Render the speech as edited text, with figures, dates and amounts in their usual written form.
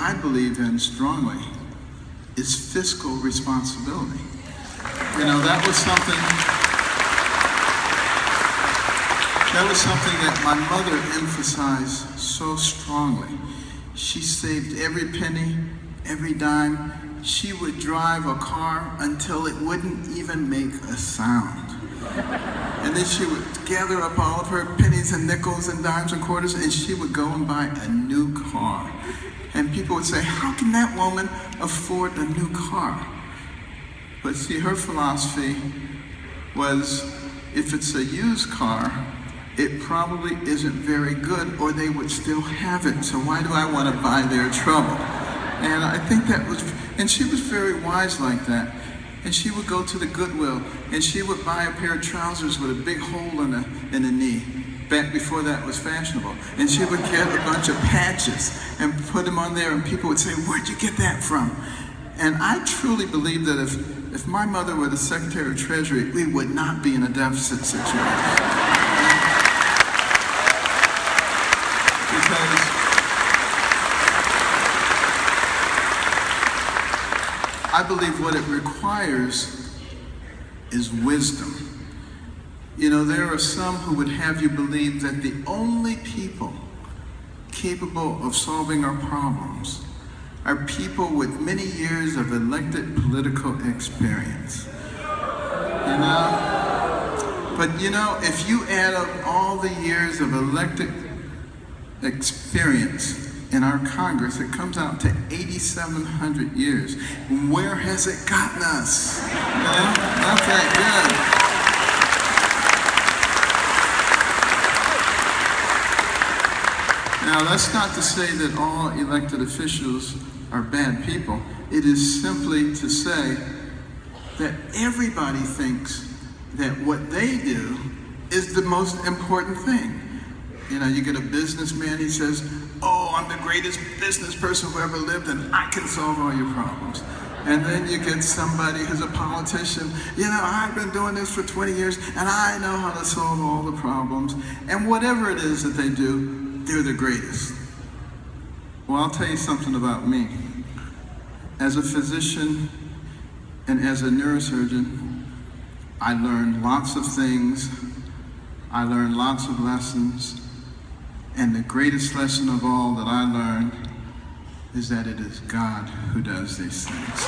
I believe in strongly is fiscal responsibility. You know, that was something that my mother emphasized so strongly. She saved every penny, every dime. She would drive a car until it wouldn't even make a sound. And then she would gather up all of her pennies and nickels and dimes and quarters, and she would go and buy a new car. And people would say, how can that woman afford a new car? But see, her philosophy was, if it's a used car, it probably isn't very good, or they would still have it. So why do I want to buy their trouble? And I think that was, and she was very wise like that. And she would go to the Goodwill, and she would buy a pair of trousers with a big hole in the knee, back before that was fashionable. And she would get a bunch of patches and put them on there, and people would say, where'd you get that from? And I truly believe that if my mother were the Secretary of Treasury, we would not be in a deficit situation. Because I believe what it requires is wisdom. You know, there are some who would have you believe that the only people capable of solving our problems are people with many years of elected political experience. You know? But you know, if you add up all the years of elected experience in our Congress, it comes out to 8,700 years. Where has it gotten us? You know? Not that good. Now, that's not to say that all elected officials are bad people. It is simply to say that everybody thinks that what they do is the most important thing. You know, you get a businessman, he says, oh, I'm the greatest business person who ever lived, and I can solve all your problems. And then you get somebody who's a politician, you know, I've been doing this for 20 years, and I know how to solve all the problems. And whatever it is that they do, they're the greatest. Well, I'll tell you something about me. As a physician and as a neurosurgeon, I learned lots of things. I learned lots of lessons. And the greatest lesson of all that I learned is that it is God who does these things.